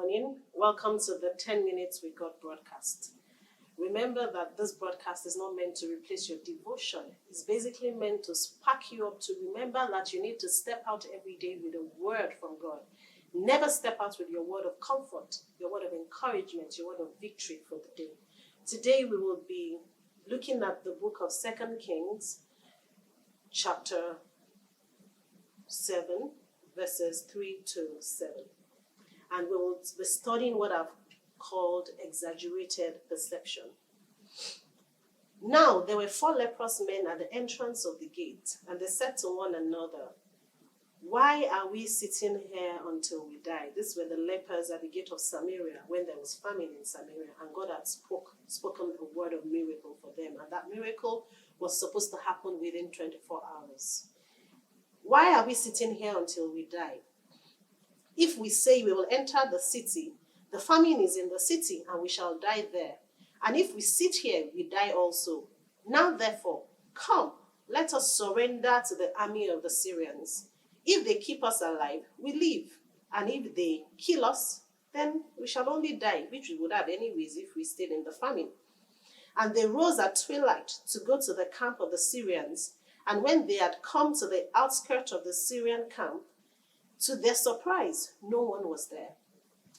morning. Welcome to the 10 Minutes with God broadcast. Remember that this broadcast is not meant to replace your devotion. It's basically meant to spark you up to remember that you need to step out every day with a word from God. Never step out with your word of comfort, your word of encouragement, your word of victory for the day. Today we will be looking at the book of 2 Kings, chapter 7, verses 3 to 7. And we will be studying what I've called exaggerated perception. Now there were 4 leprous men at the entrance of the gate, and they said to one another, "Why are we sitting here until we die?" These were the lepers at the gate of Samaria when there was famine in Samaria, and God had spoken a word of miracle for them, and that miracle was supposed to happen within 24 hours. Why are we sitting here until we die? If we say we will enter the city, the famine is in the city, and we shall die there. And if we sit here, we die also. Now therefore, come, let us surrender to the army of the Syrians. If they keep us alive, we live. And if they kill us, then we shall only die, which we would have anyways if we stayed in the famine. And they rose at twilight to go to the camp of the Syrians. And when they had come to the outskirts of the Syrian camp, to their surprise, no one was there.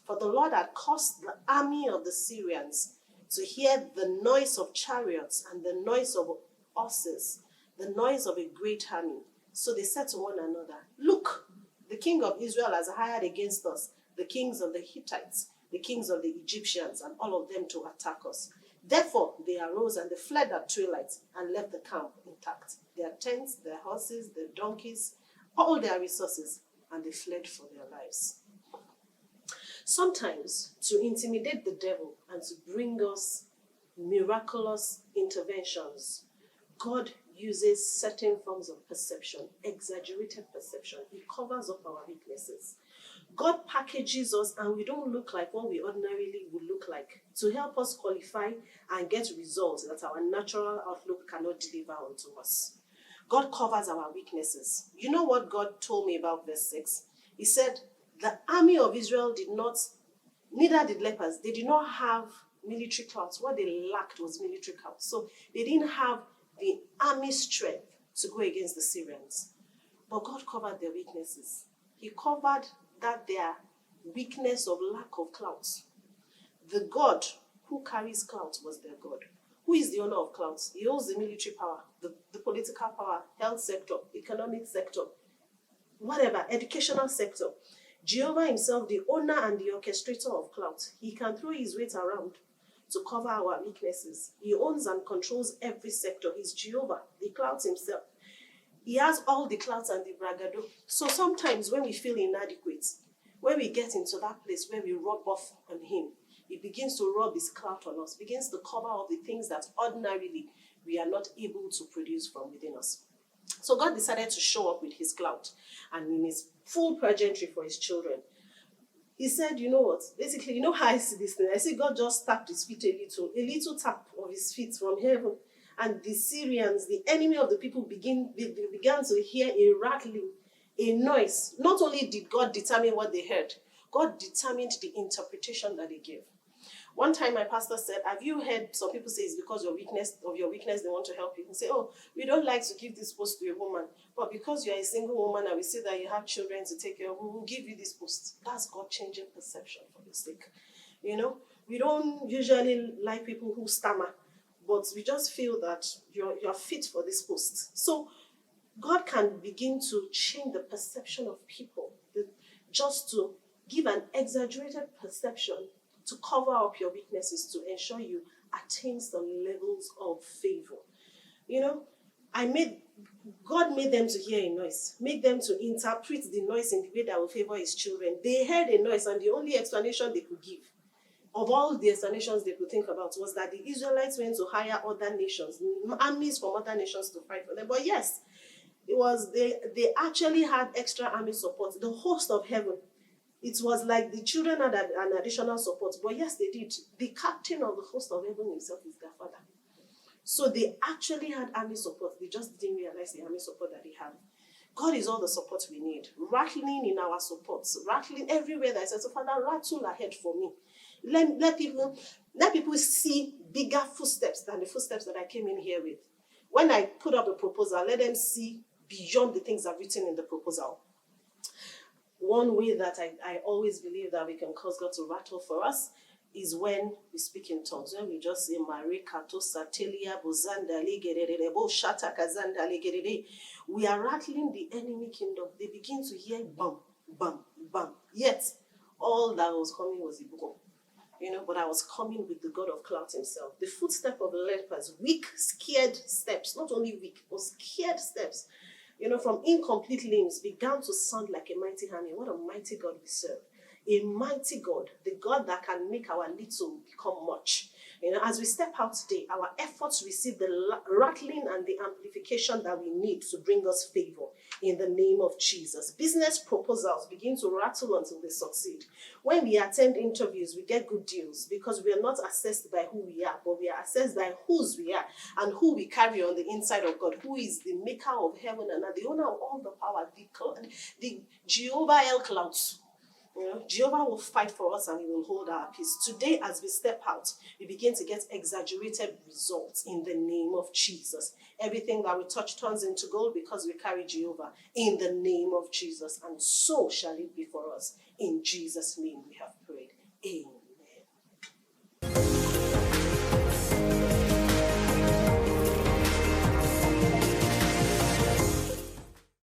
For the Lord had caused the army of the Syrians to hear the noise of chariots and the noise of horses, the noise of a great army. So they said to one another, "Look, the king of Israel has hired against us the kings of the Hittites, the kings of the Egyptians, and all of them to attack us." Therefore they arose and they fled at twilight and left the camp intact, their tents, their horses, their donkeys, all their resources, and they fled for their lives. Sometimes, to intimidate the devil and to bring us miraculous interventions, God uses certain forms of perception, exaggerated perception. He covers up our weaknesses. God packages us and we don't look like what we ordinarily would look like to help us qualify and get results that our natural outlook cannot deliver unto us. God covers our weaknesses. You know what God told me about verse 6? He said, the army of Israel neither did lepers. They did not have military clouds. What they lacked was military clouds. So they didn't have the army strength to go against the Syrians. But God covered their weaknesses. He covered that their weakness of lack of clouds. The God who carries clouds was their God. Who is the owner of clouds? He owns the military power, the political power, health sector, economic sector, whatever, educational sector. Jehovah himself, the owner and the orchestrator of clouds, he can throw his weight around to cover our weaknesses. He owns and controls every sector. He's Jehovah, the clouds himself. He has all the clouds and the bragado. So sometimes when we feel inadequate, when we get into that place where we rub off on him, he begins to rub his cloud on us, begins to cover up the things that ordinarily we are not able to produce from within us. So God decided to show up with his cloud and in his full pageantry for his children. He said, you know what? Basically, you know how I see this thing? I see God just tapped his feet a little tap of his feet from heaven. And the Syrians, the enemy of the people, began to hear a rattling, a noise. Not only did God determine what they heard, God determined the interpretation that they gave. One time my pastor said, have you heard some people say it's because of your weakness they want to help you? And say, oh, we don't like to give this post to a woman, but because you're a single woman and we see that you have children to take care of, we will give you this post. That's God changing perception for your sake. You know, we don't usually like people who stammer, but we just feel that you're fit for this post. So God can begin to change the perception of people just to give an exaggerated perception to cover up your weaknesses, to ensure you attain some levels of favor. You know, God made them to hear a noise, make them to interpret the noise in the way that will favor his children. They heard a noise, and the only explanation they could give, of all the explanations they could think about, was that the Israelites went to hire other nations, armies from other nations to fight for them. But yes, it was they actually had extra army support, the host of heaven. It was like the children had an additional support, but yes, they did. The captain of the host of heaven himself is their father. So they actually had army support. They just didn't realize the army support that they had. God is all the support we need. Rattling in our supports, rattling everywhere that I said, so Father, rattle ahead for me. Let people see bigger footsteps than the footsteps that I came in here with. When I put up a proposal, let them see beyond the things I've written in the proposal. One way that I always believe that we can cause God to rattle for us is when we speak in tongues. When we just say, Mare kato satelia bozanda legerere, bo shata kazanda legerere. We are rattling the enemy kingdom. They begin to hear bam, bam, bam. Yet, all that was coming was Ibuko. But I was coming with the God of clouds himself. The footstep of the lepers, weak, scared steps, not only weak, but scared steps, from incomplete limbs began to sound like a mighty hand. What a mighty God we serve. A mighty God, the God that can make our little become much. As we step out today, our efforts receive the rattling and the amplification that we need to bring us favor in the name of Jesus. Business proposals begin to rattle until they succeed. When we attend interviews, we get good deals because we are not assessed by who we are, but we are assessed by whose we are and who we carry on the inside of God, who is the maker of heaven and earth, the owner of all the power, the Jehovah El Clouds. Jehovah will fight for us and we will hold our peace. Today, as we step out, we begin to get exaggerated results in the name of Jesus. Everything that we touch turns into gold because we carry Jehovah in the name of Jesus. And so shall it be for us. In Jesus' name we have prayed. Amen.